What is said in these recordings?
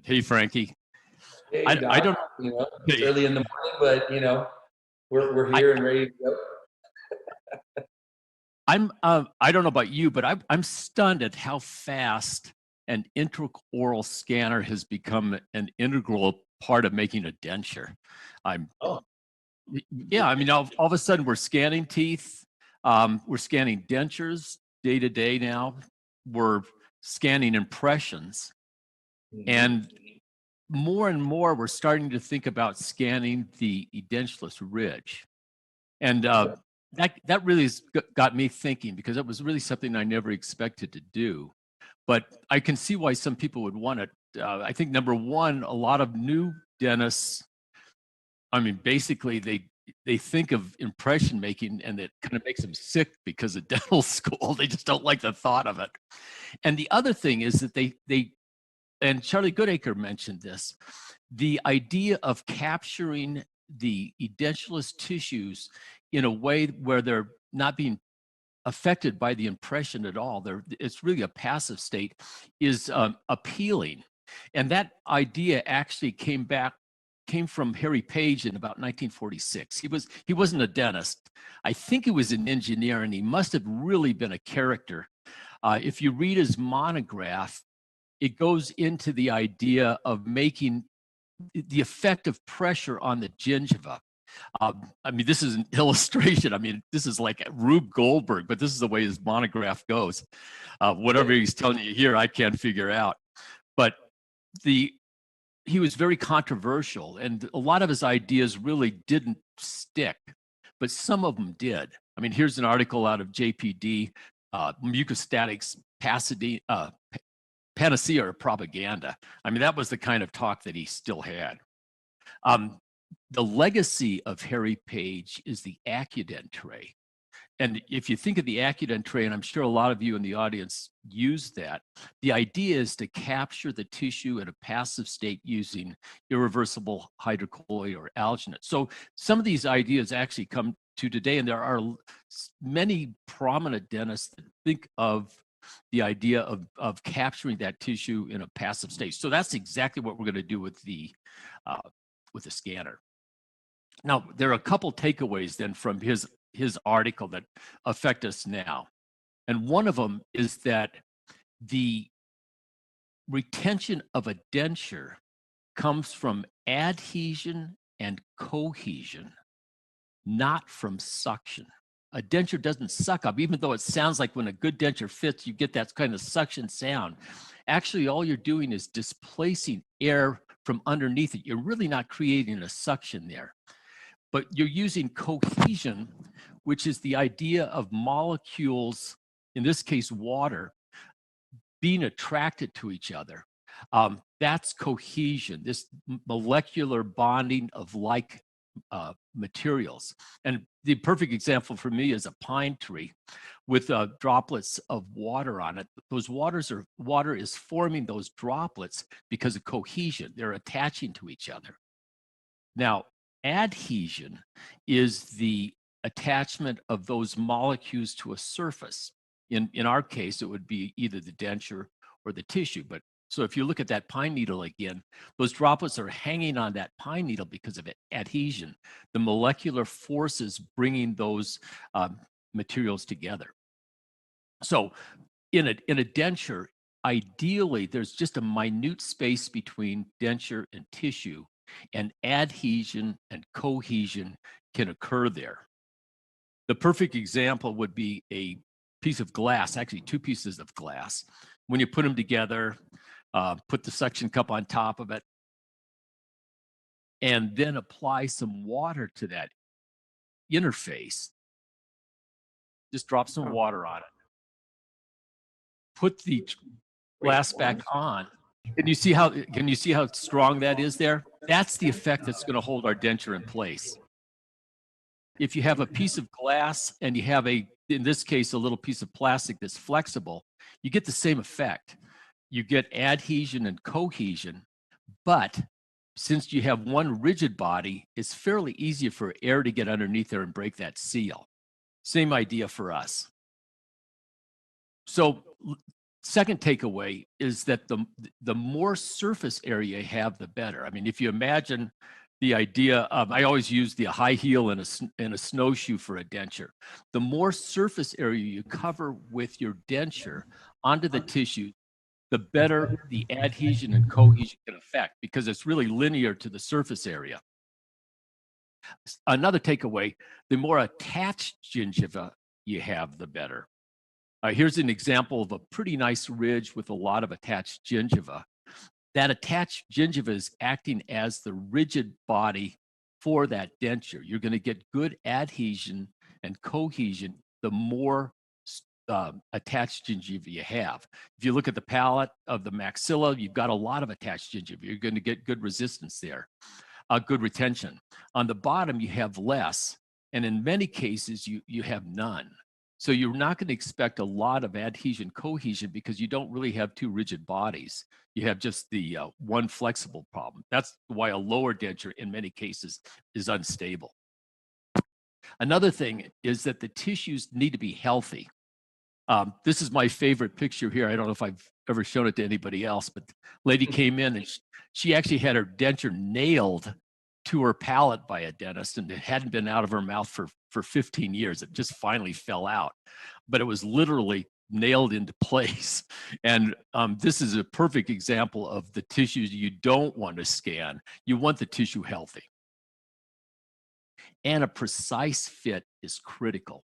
Hey, Frankie. Hey, I Doc. don't. It's early in the morning, but we're I here and ready to go. I don't know about you, but I'm stunned at how fast an intraoral scanner has become an integral part of making a denture. I'm Oh, Yeah. I mean, all of a sudden we're scanning teeth. We're scanning dentures day to day now. We're scanning impressions, mhm. and more we're starting to think about scanning the edentulous ridge. And Okay. that really got me thinking, because it was really something I never expected to do. But I can see why some people would want it. I think number one, a lot of new dentists, I mean, basically they think of impression making, and it kind of makes them sick because of dental school. They just don't like the thought of it. And the other thing is that they and Charlie Goodacre mentioned this, the idea of capturing the edentulous tissues in a way where they're not being affected by the impression at all. It's really a passive state, is appealing. And that idea actually came from Harry Page in about 1946. He wasn't a dentist. I think he was an engineer, and he must have really been a character. If you read his monograph, it goes into the idea of making the effect of pressure on the gingiva. I mean, this is an illustration. I mean, this is like Rube Goldberg, but this is the way his monograph goes. Whatever he's telling you here, I can't figure out. But he was very controversial, and a lot of his ideas really didn't stick, but some of them did. I mean, here's an article out of JPD, Mucostatics Panacea or Propaganda. I mean, that was the kind of talk that he still had. The legacy of Harry Page is the Accudent tray. And if you think of the Accudent tray, and I'm sure a lot of you in the audience use that, the idea is to capture the tissue in a passive state using irreversible hydrocolloid or alginate. So some of these ideas actually come to today, and there are many prominent dentists that think of the idea of capturing that tissue in a passive state. So that's exactly what we're going to do with the scanner. Now, there are a couple takeaways then from his article that affect us now. And one of them is that the retention of a denture comes from adhesion and cohesion, not from suction. A denture doesn't suck up, even though it sounds like when a good denture fits, you get that kind of suction sound. Actually, all you're doing is displacing air from underneath it. You're really not creating a suction there, but you're using cohesion, which is the idea of molecules, in this case, water, being attracted to each other. That's cohesion, this molecular bonding of like materials. And the perfect example for me is a pine tree with droplets of water on it. Those water is forming those droplets because of cohesion. They're attaching to each other. Now, adhesion is the attachment of those molecules to a surface. In our case, it would be either the denture or the tissue. But so if you look at that pine needle again, those droplets are hanging on that pine needle because of adhesion, the molecular forces bringing those materials together. So in a denture, ideally, there's just a minute space between denture and tissue, and adhesion and cohesion can occur there. The perfect example would be a piece of glass, actually two pieces of glass. When you put them together, put the suction cup on top of it, and then apply some water to that interface. Just drop some water on it. Put the glass back on. Can you see how strong that is there? That's the effect that's going to hold our denture in place. If you have a piece of glass and you have in this case, a little piece of plastic that's flexible, you get the same effect. You get adhesion and cohesion, but since you have one rigid body, it's fairly easy for air to get underneath there and break that seal. Same idea for us. So Second takeaway is that the more surface area you have, the better. I mean, if you imagine the idea of, I always use the high heel and a snowshoe for a denture. The more surface area you cover with your denture onto the tissue, the better the adhesion and cohesion can affect, because it's really linear to the surface area. Another takeaway, the more attached gingiva you have, the better. Here's an example of a pretty nice ridge with a lot of attached gingiva. That attached gingiva is acting as the rigid body for that denture. You're going to get good adhesion and cohesion the more attached gingiva you have. If you look at the palate of the maxilla, you've got a lot of attached gingiva. You're going to get good resistance there, good retention. On the bottom, you have less, and in many cases, you have none. So you're not going to expect a lot of adhesion cohesion because you don't really have two rigid bodies. You have just the one flexible problem. That's why a lower denture in many cases is unstable. Another thing is that the tissues need to be healthy. This is my favorite picture here. I don't know if I've ever shown it to anybody else, but the lady came in and she actually had her denture nailed to her palate by a dentist, and it hadn't been out of her mouth for 15 years. It just finally fell out, but it was literally nailed into place. And this is a perfect example of the tissues you don't want to scan. You want the tissue healthy. And a precise fit is critical.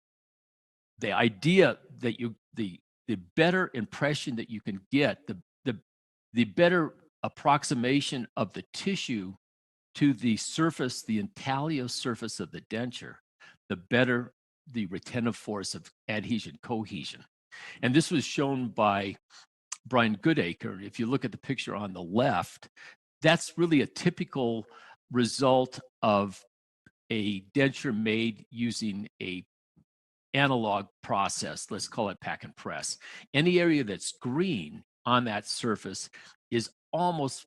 The idea that the better impression that you can get, the better approximation of the tissue to the surface, the intaglio surface of the denture, the better the retentive force of adhesion cohesion. And this was shown by Brian Goodacre. If you look at the picture on the left, that's really a typical result of a denture made using a analog process. Let's call it pack and press. Any area that's green on that surface is almost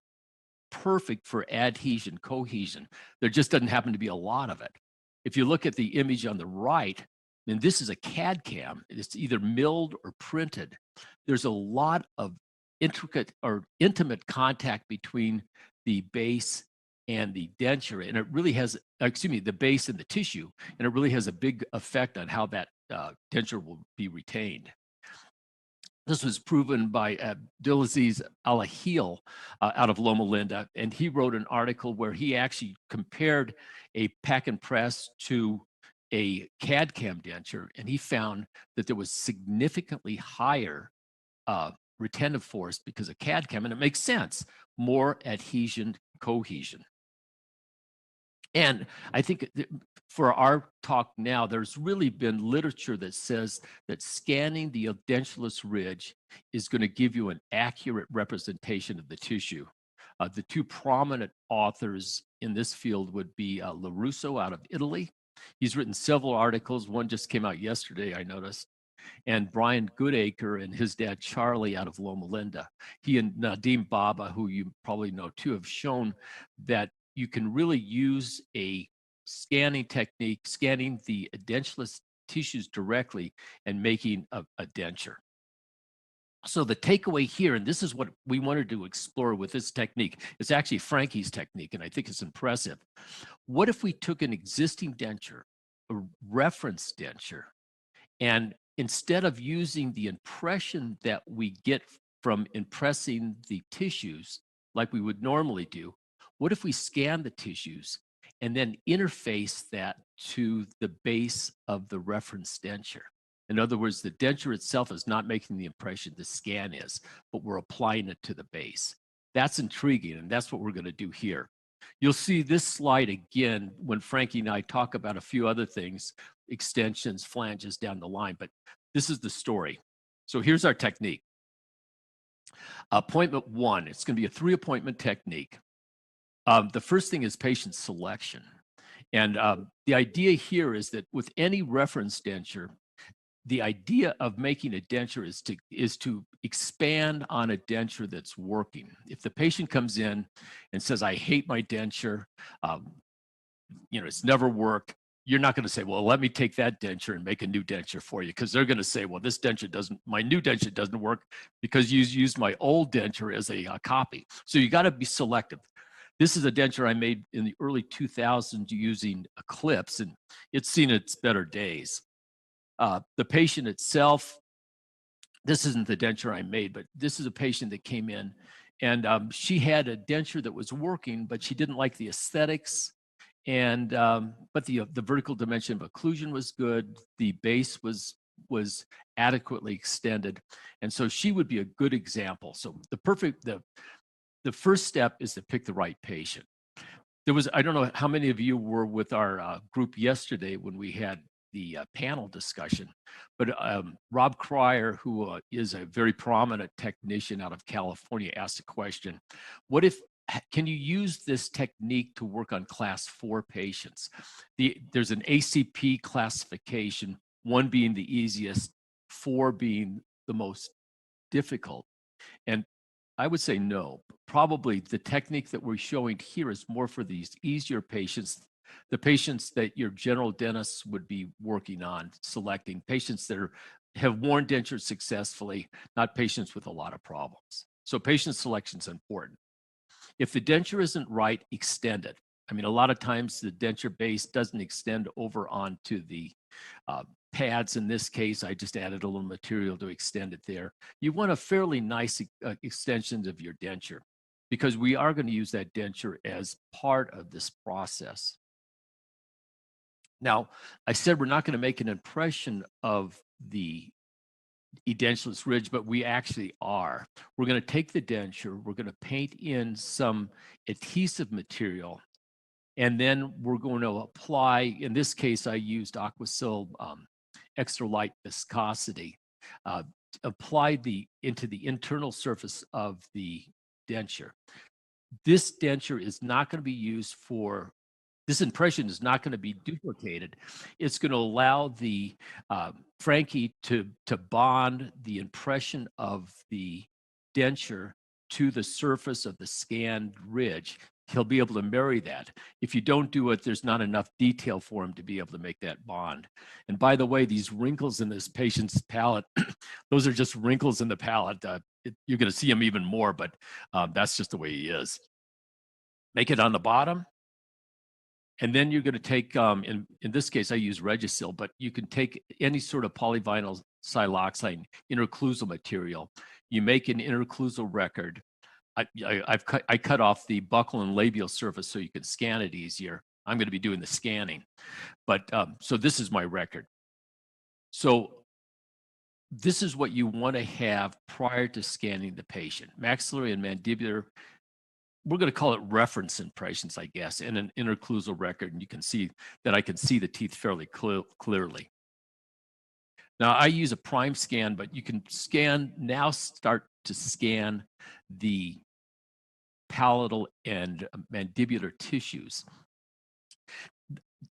perfect for adhesion cohesion. There just doesn't happen to be a lot of it. If you look at the image on the right, and this is a CAD cam, it's either milled or printed. There's a lot of intricate or intimate contact between the base and the denture, and it really has, excuse me, the base and the tissue, and it really has a big effect on how that denture will be retained. This was proven by Abdulaziz Alahil out of Loma Linda, and he wrote an article where he actually compared a pack and press to a CAD cam denture, and he found that there was significantly higher retentive force because of CAD cam, and it makes sense, more adhesion cohesion. And I think for our talk now, there's really been literature that says that scanning the edentulous ridge is going to give you an accurate representation of the tissue. The two prominent authors in this field would be LaRusso out of Italy. He's written several articles. One just came out yesterday, I noticed. And Brian Goodacre and his dad, Charlie, out of Loma Linda. He and Nadim Baba, who you probably know too, have shown that you can really use a scanning technique, scanning the edentulous tissues directly and making a denture. So the takeaway here, and this is what we wanted to explore with this technique, it's actually Frankie's technique, and I think it's impressive. What if we took an existing denture, a reference denture, and instead of using the impression that we get from impressing the tissues like we would normally do, what if we scan the tissues and then interface that to the base of the reference denture? In other words, the denture itself is not making the impression, the scan is, but we're applying it to the base. That's intriguing, and that's what we're going to do here. You'll see this slide again when Frankie and I talk about a few other things, extensions, flanges down the line, but this is the story. So here's our technique. Appointment one, it's going to be a 3-appointment technique. The first thing is patient selection. And the idea here is that with any reference denture, the idea of making a denture is to expand on a denture that's working. If the patient comes in and says, I hate my denture, it's never worked, you're not going to say, well, let me take that denture and make a new denture for you, because they're going to say, well, this denture doesn't, my new denture doesn't work because you used my old denture as a copy. So you got to be selective. This is a denture I made in the early 2000s using Eclipse, and it's seen its better days. The patient itself, this isn't the denture I made, but this is a patient that came in, and she had a denture that was working, but she didn't like the aesthetics. And but the vertical dimension of occlusion was good. The base was adequately extended, and so she would be a good example. So the first step is to pick the right patient. There was, I don't know how many of you were with our group yesterday when we had the panel discussion, but Rob Cryer, who is a very prominent technician out of California, asked a question: what if, can you use this technique to work on class 4 patients? There's an ACP classification, 1 being the easiest, 4 being the most difficult. And I would say no. Probably the technique that we're showing here is more for these easier patients, the patients that your general dentists would be working on, selecting patients that have worn dentures successfully, not patients with a lot of problems. So patient selection is important. If the denture isn't right, extend it. I mean, a lot of times the denture base doesn't extend over onto the pads. In this case, I just added a little material to extend it there. You want a fairly nice extension of your denture, because we are going to use that denture as part of this process. Now, I said we're not going to make an impression of the edentulous ridge, but we actually are. We're going to take the denture, we're going to paint in some adhesive material, and then we're going to apply, in this case, I used Aquasil extra light viscosity, apply into the internal surface of the denture. This denture is not going to be used for, this impression is not going to be duplicated. It's going to allow the Frankie to bond the impression of the denture to the surface of the scanned ridge. He'll be able to marry that. If you don't do it, there's not enough detail for him to be able to make that bond. And by the way, these wrinkles in this patient's palate, those are just wrinkles in the palate. You're going to see him even more, but that's just the way he is. Make it on the bottom. And then you're going to take, in this case, I use Regisil, but you can take any sort of polyvinyl siloxane interocclusal material. You make an interocclusal record. I cut off the buccal and labial surface so you can scan it easier. I'm going to be doing the scanning. But so this is my record. So this is what you want to have prior to scanning the patient. Maxillary and mandibular, we're going to call it reference impressions, I guess, and an interocclusal record. And you can see that I can see the teeth fairly clearly. Now I use a prime scan, but you can start to scan the palatal and mandibular tissues.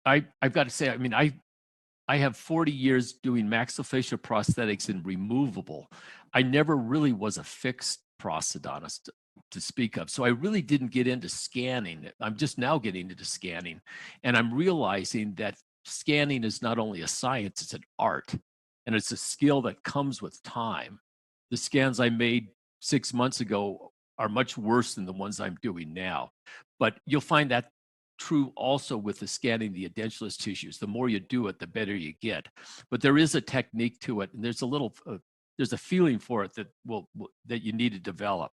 I've got to say, I mean, I have 40 years doing maxillofacial prosthetics and removable. I never really was a fixed prosthodontist to speak of. So I really didn't get into scanning. I'm just now getting into scanning. And I'm realizing that scanning is not only a science, it's an art. And it's a skill that comes with time. The scans I made 6 months ago are much worse than the ones I'm doing now. But you'll find that true also with the scanning the edentulous tissues. The more you do it, the better you get. But there is a technique to it, and there's a little, there's a feeling for it that that you need to develop.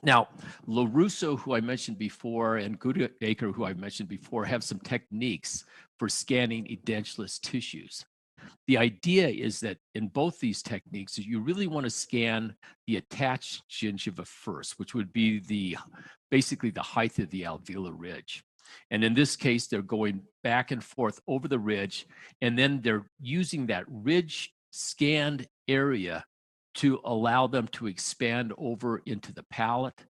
Now, LaRusso, who I mentioned before, and Goodacre, who I mentioned before, have some techniques for scanning edentulous tissues. The idea is that in both these techniques, you really want to scan the attached gingiva first, which would be basically the height of the alveolar ridge. And in this case, they're going back and forth over the ridge, and then they're using that ridge scanned area to allow them to expand over into the palate,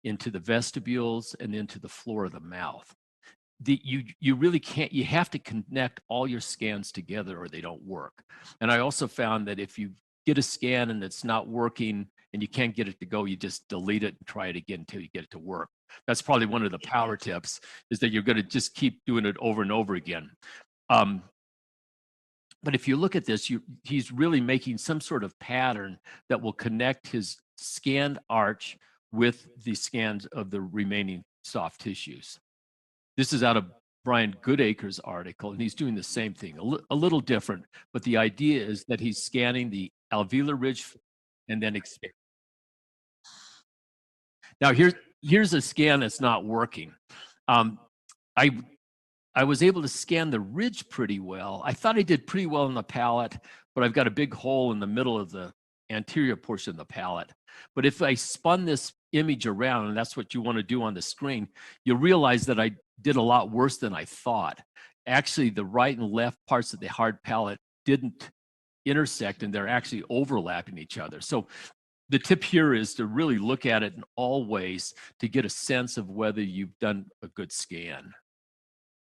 into the vestibules, and into the floor of the mouth. You really can't, you have to connect all your scans together or they don't work. And I also found that if you get a scan and it's not working and you can't get it to go, you just delete it and try it again until you get it to work. That's probably one of the power tips, is that you're going to just keep doing it over and over again. But if you look at this, he's really making some sort of pattern that will connect his scanned arch with the scans of the remaining soft tissues. This is out of Brian Goodacre's article, and he's doing the same thing, a little different, but the idea is that he's scanning the alveolar ridge and then expand. Now here's a scan that's not working. I was able to scan the ridge pretty well. I thought I did pretty well in the palate, but I've got a big hole in the middle of the anterior portion of the palate. But if I spun this image around, and that's what you want to do on the screen, you'll realize that I did a lot worse than I thought. Actually, the right and left parts of the hard palate didn't intersect, and they're actually overlapping each other. So the tip here is to really look at it in all ways to get a sense of whether you've done a good scan.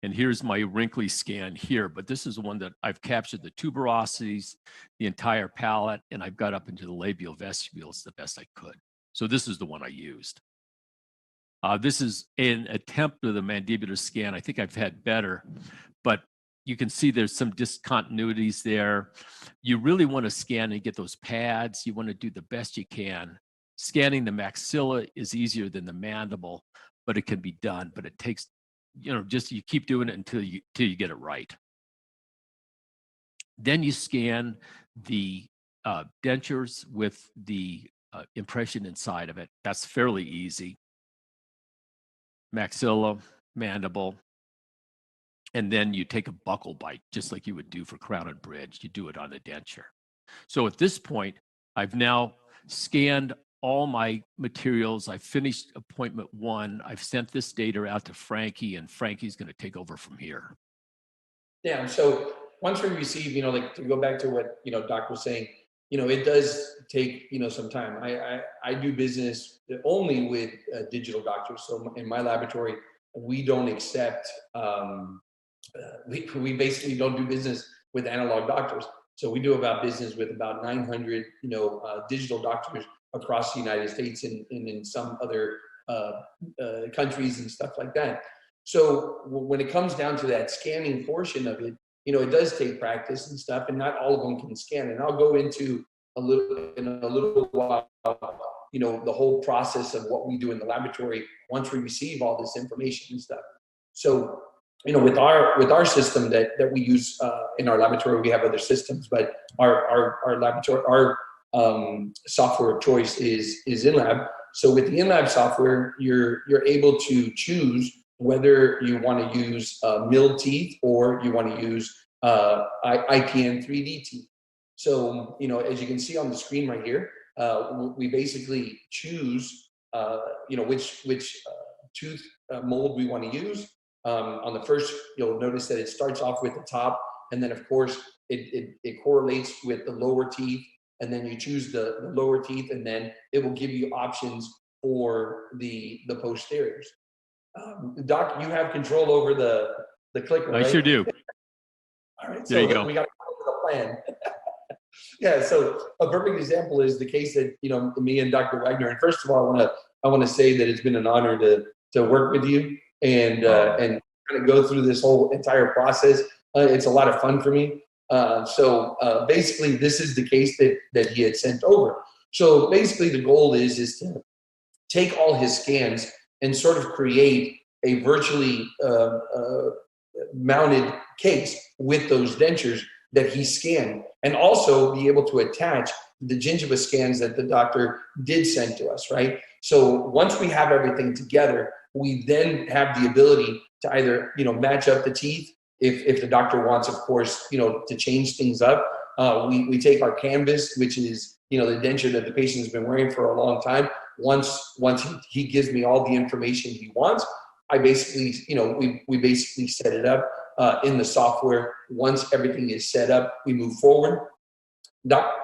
And here's my wrinkly scan here, but this is one that I've captured the tuberosities, the entire palate, and I've got up into the labial vestibules the best I could. So this is the one I used. This is an attempt of the mandibular scan. I think I've had better, but you can see there's some discontinuities there. You really want to scan and get those pads. You want to do the best you can. Scanning the maxilla is easier than the mandible, but it can be done, but it takes, just you keep doing it until you get it right. Then you scan the dentures with the impression inside of it. That's fairly easy. Maxilla, mandible, and then you take a buccal bite, just like you would do for crown and bridge. You do it on the denture. So at this point, I've now scanned all my materials. I finished appointment 1. I've sent this data out to Frankie, and Frankie's going to take over from here. Yeah. So once we receive, like to go back to what, Doc was saying, it does take, some time. I do business only with digital doctors. So in my laboratory, we don't accept, we basically don't do business with analog doctors. So we do about business with about 900, digital doctors across the United States and in some other countries and stuff like that. So when it comes down to that scanning portion of it, it does take practice and stuff, and not all of them can scan. And I'll go into in a little while, the whole process of what we do in the laboratory once we receive all this information and stuff. So, with our system that we use in our laboratory, we have other systems, but our laboratory, our software of choice is InLab. So with the InLab software, you're able to choose whether you want to use milled teeth or you want to use IPN 3D teeth. So, as you can see on the screen right here, we basically choose, which tooth mold we want to use. On the first, you'll notice that it starts off with the top, and then of course it correlates with the lower teeth, and then you choose the lower teeth, and then it will give you options for the posteriors. Doc, you have control over the clicker, right? I sure do. All right, there so you go. We got to come up with a plan. Yeah, so a perfect example is the case that me and Dr. Wagner. And first of all, I want to say that it's been an honor to work with you and kind of go through this whole entire process. It's a lot of fun for me. So basically, this is the case that he had sent over. So basically, the goal is to take all his scans and sort of create a virtually mounted case with those dentures that he scanned, and also be able to attach the gingiva scans that the doctor did send to us, right? So once we have everything together, we then have the ability to either, match up the teeth if the doctor wants, of course, to change things up. We take our canvas, which is, the denture that the patient has been wearing for a long time. Once he gives me all the information he wants, I basically, we basically set it up in the software. Once everything is set up, we move forward. Doc?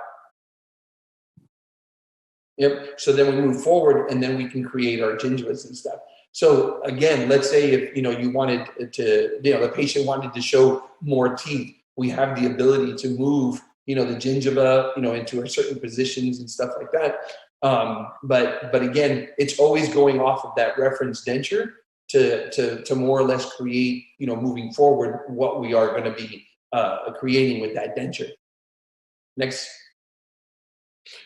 Yep. So then we move forward, and then we can create our gingivas and stuff. So again, let's say if you wanted to, the patient wanted to show more teeth, we have the ability to move the gingiva, into certain positions and stuff like that. But again, it's always going off of that reference denture to more or less create, moving forward, what we are going to be creating with that denture. Next.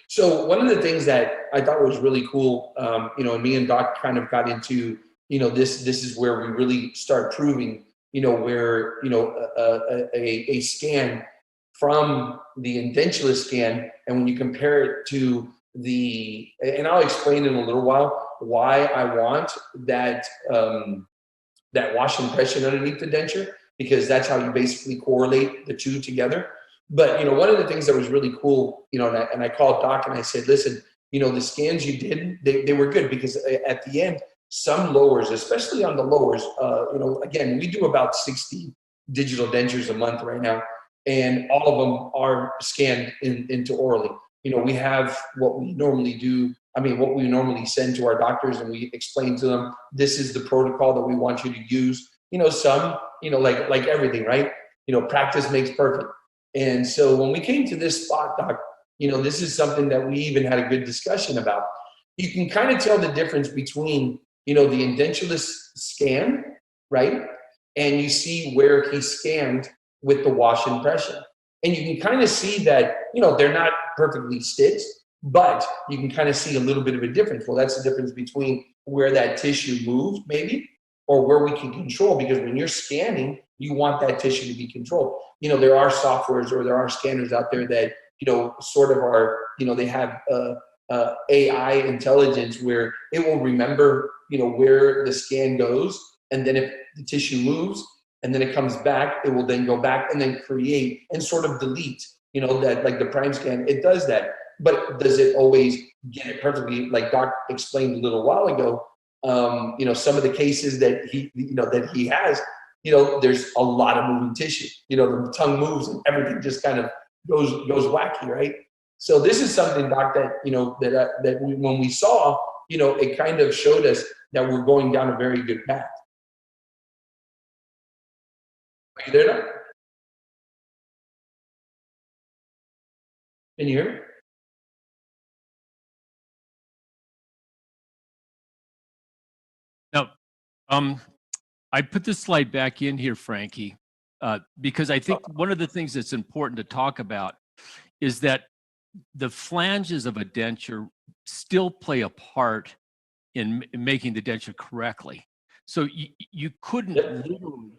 So one of the things that I thought was really cool, and me and Doc kind of got into, this is where we really start proving, where, a scan from the Edentulous scan, and when you compare it to and I'll explain in a little while why I want that, that wash impression underneath the denture, because that's how you basically correlate the two together. But, one of the things that was really cool, and I called Doc and I said, listen, the scans you did, they were good, because at the end, some lowers, especially on the lowers, again, we do about 60 digital dentures a month right now, and all of them are scanned into orally. We have what we normally do. What we normally send to our doctors, and we explain to them, this is the protocol that we want you to use. Some, like everything, right? Practice makes perfect. And so when we came to this spot, Doc, this is something that we even had a good discussion about. You can kind of tell the difference between, the Edentulous scan, right? And you see where he scanned with the wash impression. And you can kind of see that, they're not perfectly stitched, but you can kind of see a little bit of a difference. Well, that's the difference between where that tissue moved, maybe, or where we can control, because when you're scanning, you want that tissue to be controlled. There are softwares or there are scanners out there that, sort of are, they have AI intelligence where it will remember, where the scan goes. And then if the tissue moves and then it comes back, it will then go back and then create and sort of delete, that, like the prime scan, it does that. But does it always get it perfectly? Like Doc explained a little while ago, some of the cases that he has, there's a lot of moving tissue. The tongue moves and everything just kind of goes wacky, right? So this is something, Doc, that when we saw, it kind of showed us that we're going down a very good path. Are you there, Doc? Can you hear me? Now, I put this slide back in here, Frankie, because I think one of the things that's important to talk about is that the flanges of a denture still play a part in making the denture correctly. So you couldn't literally.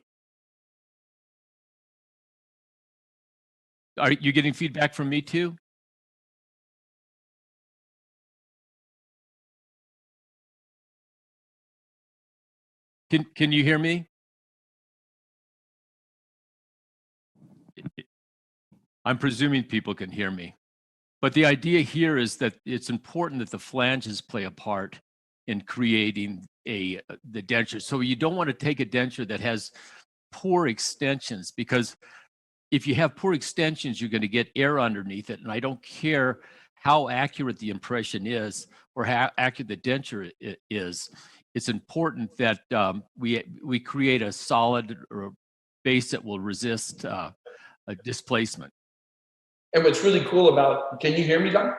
Are you getting feedback from me too? Can you hear me? I'm presuming people can hear me. But the idea here is that it's important that the flanges play a part in creating the denture. So you don't want to take a denture that has poor extensions, because if you have poor extensions, you're going to get air underneath it. And I don't care how accurate the impression is or how accurate the denture is. It's important that we create a solid or a base that will resist a displacement. And what's really cool about, can you hear me, Doc?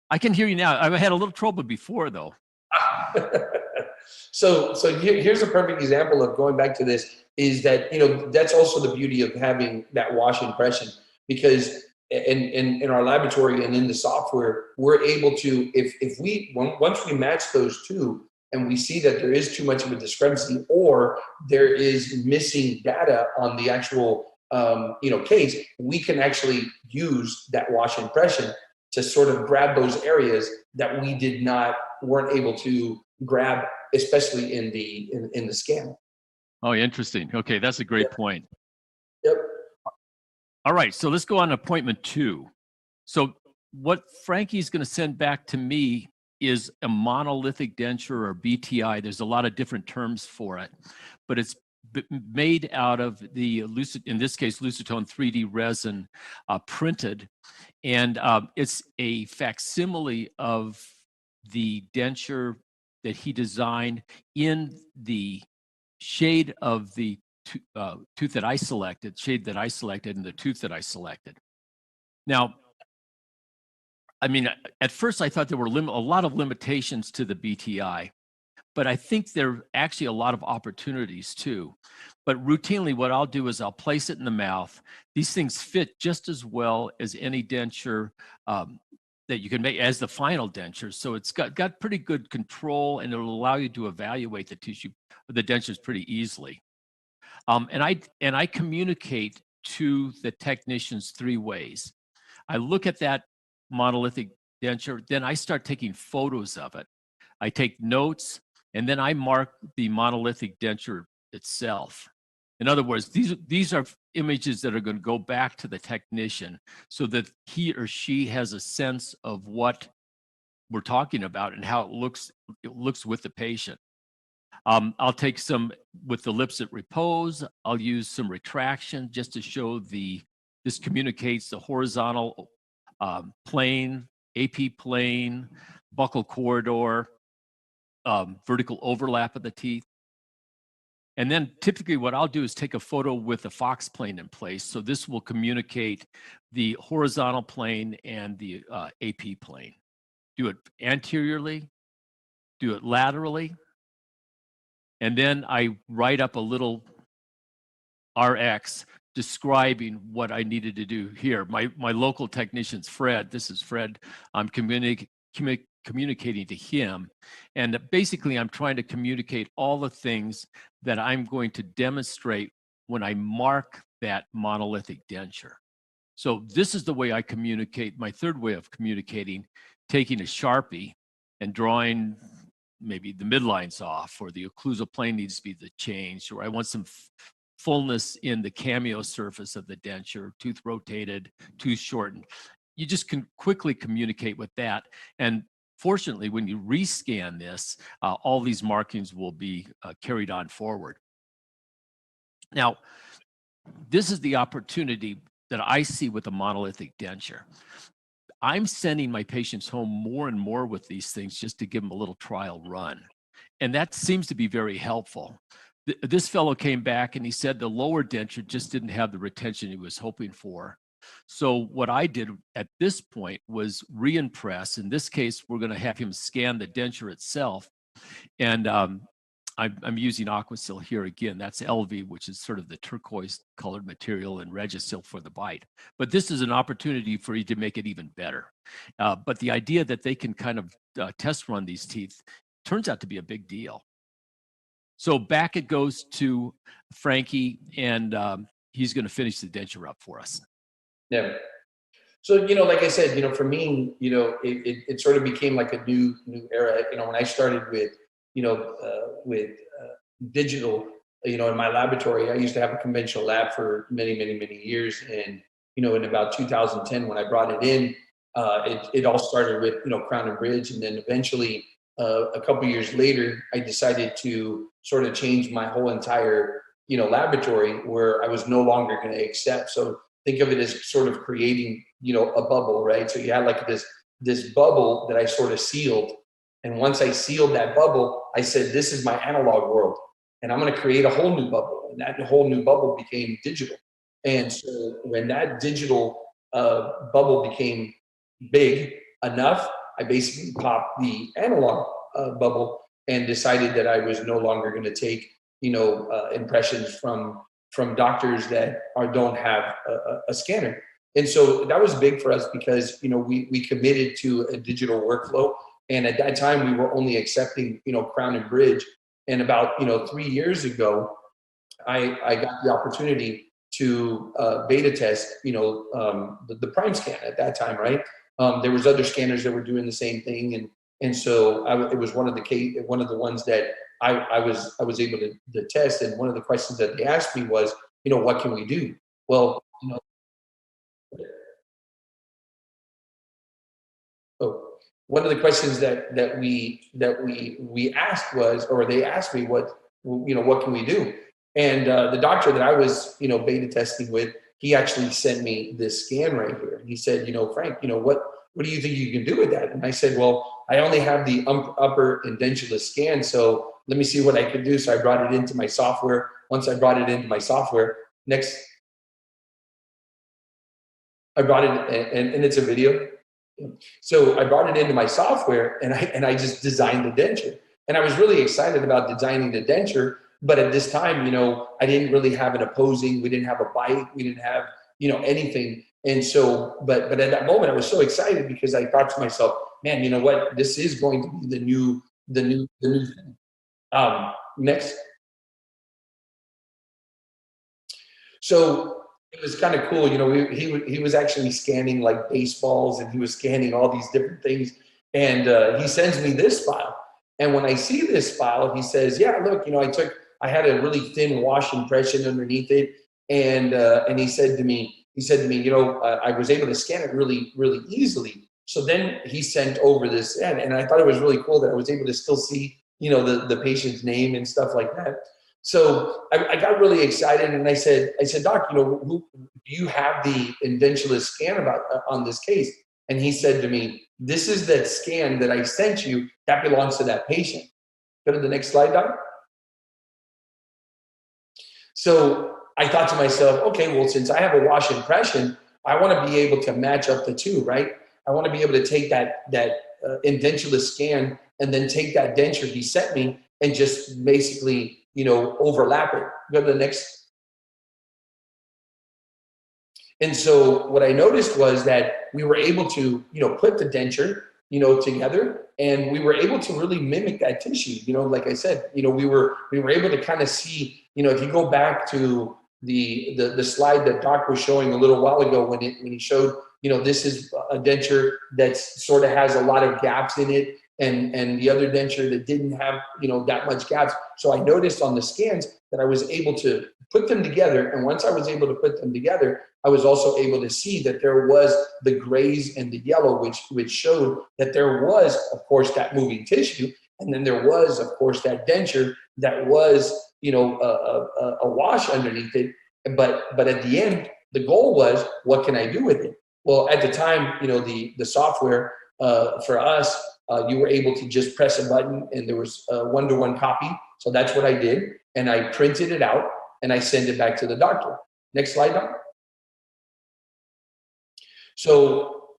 I can hear you now. I had a little trouble before, though. So here's a perfect example of going back to this, is that, that's also the beauty of having that wash impression, because in our laboratory and in the software, we're able to, once we match those two and we see that there is too much of a discrepancy or there is missing data on the actual case, we can actually use that wash impression to sort of grab those areas that we weren't able to grab, especially in the scan. Oh, interesting. Okay, that's a great point. Yep. All right, so let's go on to appointment 2. So what Frankie's going to send back to me is a monolithic denture, or BTI. There's a lot of different terms for it, but it's made out of the in this case, Lucitone 3D resin, printed, and it's a facsimile of the denture that he designed in the shade of the tooth that I selected, and the tooth that I selected. Now, I mean, at first I thought there were a lot of limitations to the BTI, but I think there are actually a lot of opportunities too. But routinely, what I'll do is I'll place it in the mouth. These things fit just as well as any denture that you can make as the final denture. So it's got pretty good control, and it'll allow you to evaluate the tissue, the dentures pretty easily. And I communicate to the technicians 3 ways. I look at that monolithic denture, then I start taking photos of it. I take notes, and then I mark the monolithic denture itself. In other words, these are images that are going to go back to the technician so that he or she has a sense of what we're talking about and how it looks with the patient. I'll take some with the lips at repose. I'll use some retraction just to show this communicates the horizontal plane, AP plane, buccal corridor, vertical overlap of the teeth. And then typically what I'll do is take a photo with the Fox plane in place. So this will communicate the horizontal plane and the AP plane. Do it anteriorly, do it laterally, and then I write up a little RX describing what I needed to do here. My local technician's Fred. This is Fred. I'm communicating to him. And basically, I'm trying to communicate all the things that I'm going to demonstrate when I mark that monolithic denture. So this is the way I communicate. My third way of communicating, taking a Sharpie and drawing maybe the midlines off, or the occlusal plane needs to be changed, or I want some fullness in the cameo surface of the denture, tooth rotated, tooth shortened. You just can quickly communicate with that. And fortunately, when you rescan this, all these markings will be carried on forward. Now, this is the opportunity that I see with a monolithic denture. I'm sending my patients home more and more with these things just to give them a little trial run. And that seems to be very helpful. This fellow came back and he said the lower denture just didn't have the retention he was hoping for. So what I did at this point was re-impress. In this case, we're going to have him scan the denture itself. And I'm using Aquasil here again. That's LV, which is sort of the turquoise colored material, and Regisil for the bite. But this is an opportunity for you to make it even better. But the idea that they can kind of test run these teeth turns out to be a big deal. So back it goes to Frankie, and he's going to finish the denture up for us. Yeah. So, like I said, for me, it sort of became like a new era. When I started with digital, in my laboratory, I used to have a conventional lab for many, many, many years. And, in about 2010, when I brought it in, it all started with, Crown and Bridge. And then eventually, a couple years later, I decided to sort of change my whole entire, laboratory, where I was no longer going to accept. So think of it as sort of creating, a bubble, right? So you had like this bubble that I sort of sealed. And once I sealed that bubble, I said, this is my analog world, and I'm going to create a whole new bubble. And that whole new bubble became digital. And so when that digital bubble became big enough, I basically popped the analog bubble and decided that I was no longer going to take, impressions from doctors that don't have a scanner. And so that was big for us because, we committed to a digital workflow. And at that time, we were only accepting, Crown and Bridge. And about, 3 years ago, I got the opportunity to beta test, the Prime Scan at that time, right? There was other scanners that were doing the same thing. And so it was one of the ones that I was able to test. And one of the questions that they asked me was, what can we do? Well, one of the questions that we asked was, or they asked me, what can we do? And the doctor that I was, beta testing with, he actually sent me this scan right here. He said, Frank, what do you think you can do with that? And I said, well, I only have the upper edentulous scan, so let me see what I could do. So I brought it into my software. Once I brought it into my software, I brought it, and it's a video. So I brought it into my software, and I just designed the denture. And I was really excited about designing the denture, but at this time, I didn't really have an opposing. We didn't have a bite. We didn't have, anything. And so, but at that moment, I was so excited because I thought to myself, man, you know what? This is going to be the new thing. Next. So it was kind of cool. He was actually scanning like baseballs, and he was scanning all these different things. And he sends me this file. And when I see this file, he says, yeah, look, I had a really thin wash impression underneath it. And he said to me, I was able to scan it really, really easily. So then he sent over this, and I thought it was really cool that I was able to still see, the patient's name and stuff like that. So I got really excited, and I said, Doc, do you have the Edentulous scan on this case? And he said to me, this is that scan that I sent you that belongs to that patient. Go to the next slide, Doc. So I thought to myself, okay, well, since I have a wash impression, I want to be able to match up the two, right? I want to be able to take that Edentulous scan and then take that denture he sent me and just basically, overlap it. Go to the next. And so what I noticed was that we were able to, put the denture, together, and we were able to really mimic that tissue. Like I said, we were able to kind of see, if you go back to the slide that Doc was showing a little while ago when he showed, this is a denture that sort of has a lot of gaps in it, and the other denture that didn't have, that much gaps. So I noticed on the scans that I was able to put them together. And once I was able to put them together, I was also able to see that there was the grays and the yellow, which showed that there was, of course, that moving tissue. And then there was, of course, that denture that was, a wash underneath it. But at the end, the goal was, what can I do with it? Well, at the time, the software for us, you were able to just press a button, and there was a one-to-one copy. So that's what I did. And I printed it out, and I sent it back to the doctor. Next slide, Doc. So,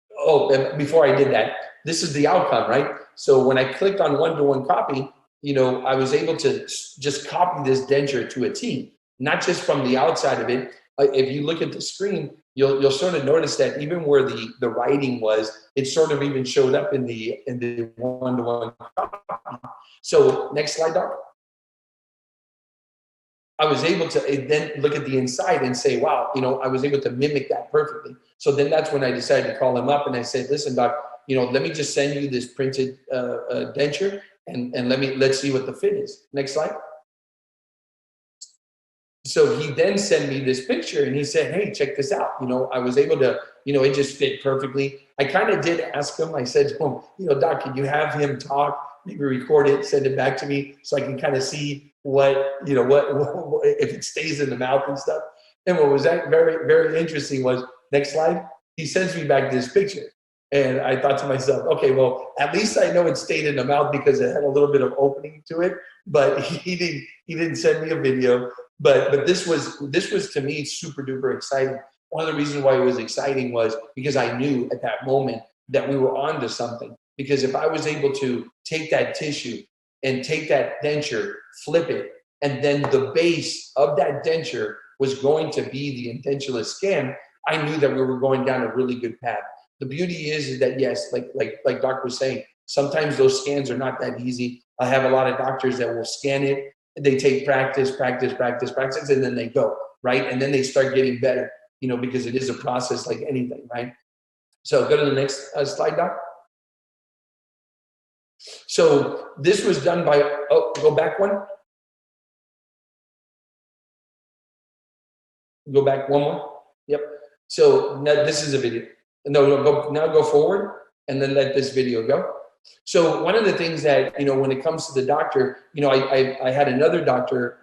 before I did that, this is the outcome, right? So when I clicked on one-to-one copy, I was able to just copy this denture to a T, not just from the outside of it. If you look at the screen, you'll sort of notice that even where the writing was, it sort of even showed up in the one-to-one copy. So next slide, Doc. I was able to then look at the inside and say, wow, I was able to mimic that perfectly. So then that's when I decided to call him up, and I said, listen, Doc, let me just send you this printed denture, and let's see what the fit is. Next slide. So he then sent me this picture, and he said, hey, check this out. I was able to, it just fit perfectly. I kind of did ask him, I said to him, Doc, can you have him talk, maybe record it, send it back to me so I can kind of see what if it stays in the mouth and stuff. And what was that very, very interesting was, next slide, he sends me back this picture. And I thought to myself, okay, well, at least I know it stayed in the mouth because it had a little bit of opening to it, but he didn't send me a video. But this was to me super duper exciting. One of the reasons why it was exciting was because I knew at that moment that we were onto something. Because if I was able to take that tissue and take that denture, flip it, and then the base of that denture was going to be the Edentulous scan, I knew that we were going down a really good path. The beauty is that, yes, like Doc was saying, sometimes those scans are not that easy. I have a lot of doctors that will scan it. They take practice, and then they go, right? And then they start getting better, because it is a process like anything, right? So go to the next slide, Doc. So this was done by, go back one. Go back one more. Yep. So now this is a video. No, go forward, and then let this video go. So one of the things that, when it comes to the doctor, I had another doctor,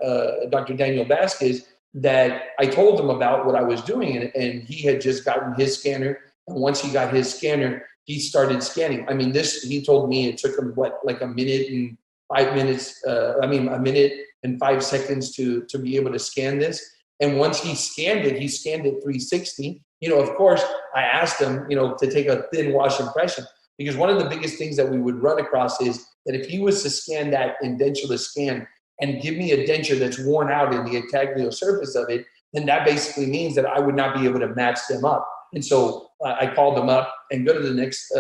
Dr. Daniel Vasquez, that I told him about what I was doing, and he had just gotten his scanner. And once he got his scanner, he started scanning. I mean, he told me it took him like a minute and 5 minutes, a minute and 5 seconds to be able to scan this. And once he scanned it 360. of course, I asked him, to take a thin wash impression, because one of the biggest things that we would run across is that if he was to scan that edentulous scan and give me a denture that's worn out in the intaglio surface of it, then that basically means that I would not be able to match them up. And so I called them up, and go to the next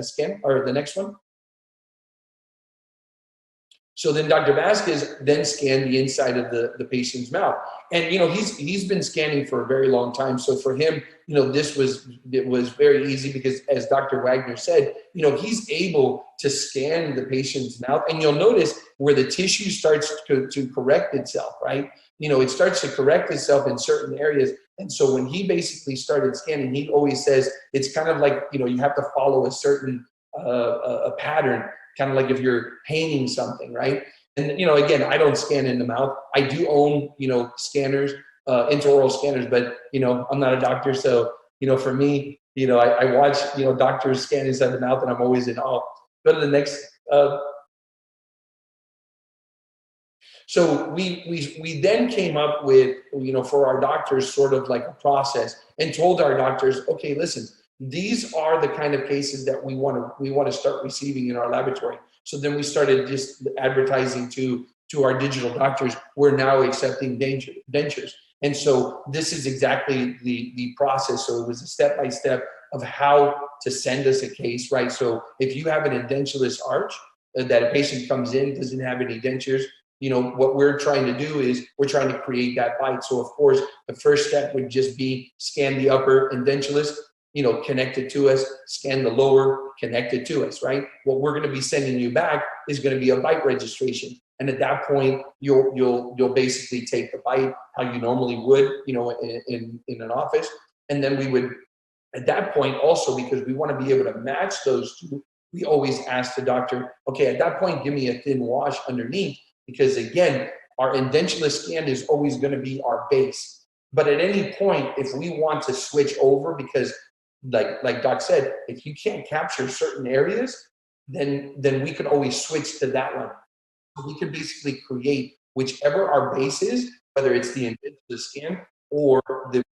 scan, or the next one. So then Dr. Vasquez then scanned the inside of the patient's mouth. And, he's been scanning for a very long time. So for him, it was very easy, because as Dr. Wagner said, he's able to scan the patient's mouth, and you'll notice where the tissue starts to correct itself, right? It starts to correct itself in certain areas. And so when he basically started scanning, he always says it's kind of like, you have to follow a certain a pattern, kind of like if you're painting something, right? And, again, I don't scan in the mouth. I do own, scanners, intraoral scanners, but, I'm not a doctor. So, for me, I watch, doctors scan inside the mouth, and I'm always in awe. Go to the next. So we then came up with, for our doctors, sort of like a process, and told our doctors, okay, listen, these are the kind of cases that we want to start receiving in our laboratory. So then we started just advertising to our digital doctors, we're now accepting dentures. And so this is exactly the process. So it was a step-by-step of how to send us a case, right? So if you have an edentulous arch that a patient comes in, doesn't have any dentures, what we're trying to do is we're trying to create that bite. So of course, the first step would just be scan the upper edentulous, connect it to us, scan the lower, connect it to us, right? What we're going to be sending you back is going to be a bite registration. And at that point, you'll basically take the bite how you normally would, in an office. And then we would, at that point also, because we want to be able to match those two, we always ask the doctor, okay, at that point, give me a thin wash underneath, because again, our edentulous scan is always going to be our base. But at any point, if we want to switch over, because like Doc said, if you can't capture certain areas, then we could always switch to that one. So we can basically create whichever our base is, whether it's the edentulous scan or the that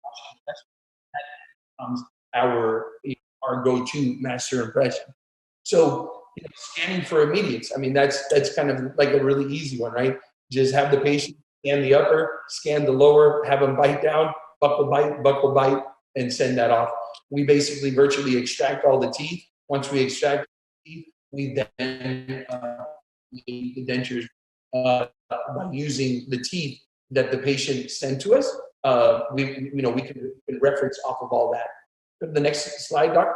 becomes our go-to master impression. So scanning for immediates. I mean, that's kind of like a really easy one, right? Just have the patient scan the upper, scan the lower, have them bite down, buckle bite, and send that off. We basically virtually extract all the teeth. Once we extract the teeth, we then make the dentures by using the teeth that the patient sent to us. We can reference off of all that. The next slide, Doc.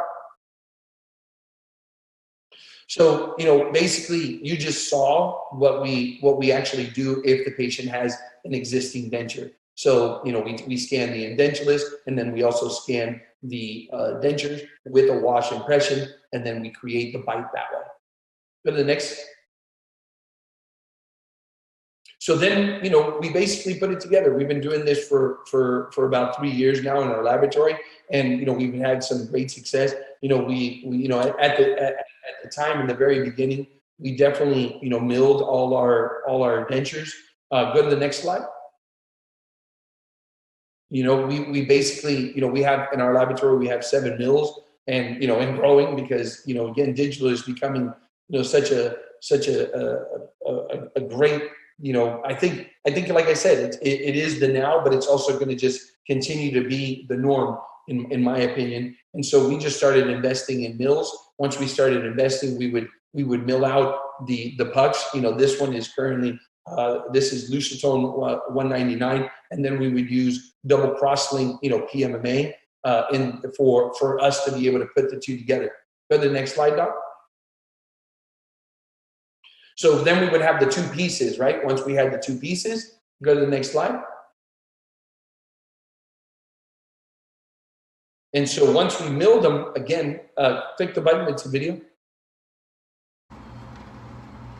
So, basically you just saw what we actually do if the patient has an existing denture. So, we scan the edentulous, and then we also scan the dentures with a wash impression, and then we create the bite that way. Go to the next. So then, we basically put it together. We've been doing this for about 3 years now in our laboratory, and we've had some great success. At the time, in the very beginning, we definitely milled all our dentures. Go to the next slide. We basically we have in our laboratory, we have 7 mills, and and growing, because again, digital is becoming such a great I think like I said, it is the now, but it's also going to just continue to be the norm in my opinion. And so we just started investing in mills. Once we started investing, we would mill out the pucks. This one is currently this is Lucitone 199, and then we would use double crosslink PMMA for us to be able to put the two together. Go to the next slide, Doc. So then we would have the 2 pieces, right? Once we had the 2 pieces, go to the next slide. And so once we milled them, again, click the button, it's a video.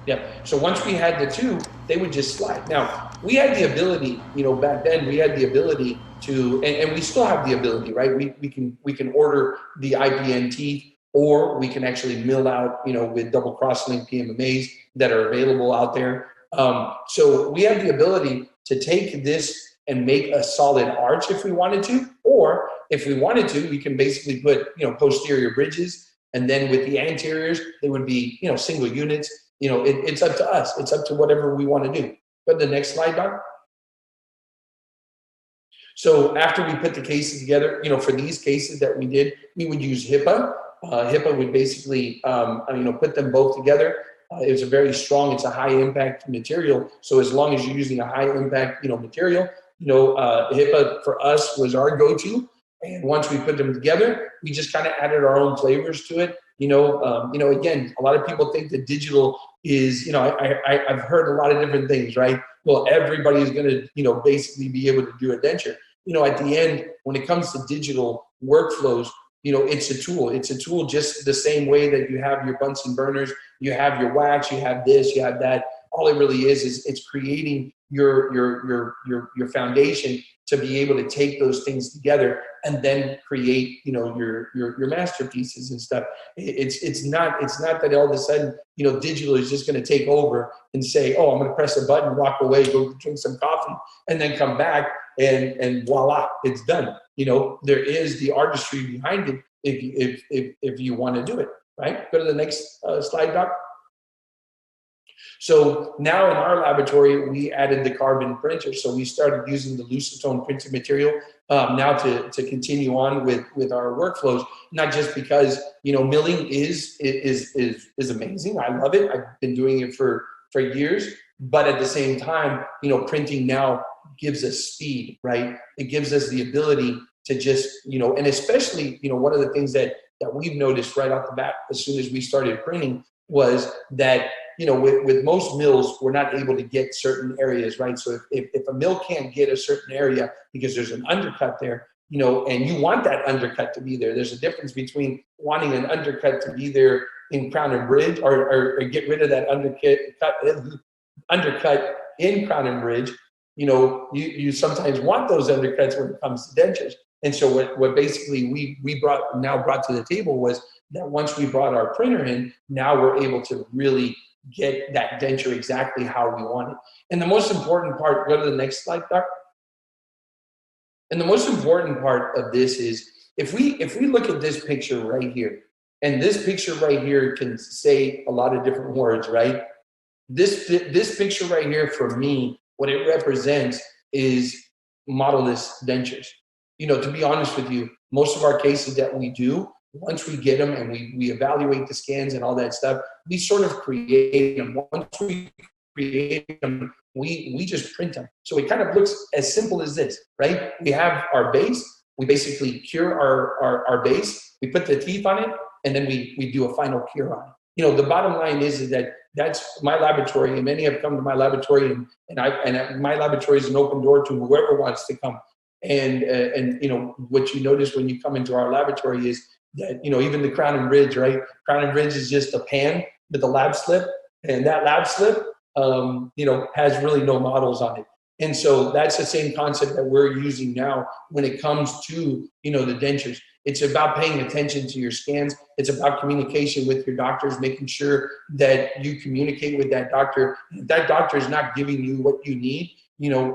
Yeah, so once we had the 2, they would just slide. Now, we had the ability, back then, we had the ability to, and we still have the ability, right? We can order the IPN teeth, or we can actually mill out, with double crosslink PMMAs that are available out there. So we have the ability to take this and make a solid arch if we wanted to, or If we wanted to, we can basically put, posterior bridges, and then with the anteriors, they would be, single units. It's up to us. It's up to whatever we want to do. Go to the next slide, Doc. So after we put the cases together, for these cases that we did, we would use HIPAA. HIPAA would basically, put them both together. It was a very strong, it's a high impact material. So as long as you're using a high impact, material, HIPAA for us was our go-to. And once we put them together, we just kind of added our own flavors to it. Again, a lot of people think that digital is, I've heard a lot of different things, right? Well, everybody is going to, basically be able to do a denture. At the end, when it comes to digital workflows, it's a tool. It's a tool just the same way that you have your Bunsen burners, you have your wax, you have this, you have that. All it really is it's creating your foundation to be able to take those things together and then create, your masterpieces and stuff. It's not that all of a sudden, digital is just going to take over and say, oh, I'm going to press a button, walk away, go drink some coffee, and then come back and voila, it's done. There is the artistry behind it if you want to do it, right? Go to the next slide, Doc. So now in our laboratory, we added the carbon printer. So we started using the Lucitone printed material now to continue on with our workflows, not just because, milling is amazing. I love it. I've been doing it for years, but at the same time, printing now gives us speed, right? It gives us the ability to just, and especially, one of the things that we've noticed right off the bat as soon as we started printing was that, with most mills, we're not able to get certain areas, right? So if a mill can't get a certain area because there's an undercut there, and you want that undercut to be there, there's a difference between wanting an undercut to be there in crown and bridge or get rid of that undercut in crown and bridge. You sometimes want those undercuts when it comes to dentures. And so what basically we brought to the table was that once we brought our printer in, now we're able to really get that denture exactly how we want it. And the most important part, go to the next slide, Doc. And the most important part of this is if we look at this picture right here, and this picture right here can say a lot of different words, right? This picture right here for me, what it represents is modeless dentures. To be honest with you, most of our cases that we do, once we get them and we evaluate the scans and all that stuff, we sort of create them. Once we create them, we just print them. So it kind of looks as simple as this, right? We have our base. We basically cure our base. We put the teeth on it, and then we do a final cure on it. The bottom line is that that's my laboratory, and many have come to my laboratory, and my laboratory is an open door to whoever wants to come. And what you notice when you come into our laboratory is that even the crown and bridge, right? Crown and bridge is just a pan with a lab slip, and that lab slip has really no models on it. And so that's the same concept that we're using now when it comes to the dentures. It's about paying attention to your scans. It's about communication with your doctors, making sure that you communicate with that doctor. If that doctor is not giving you what you need,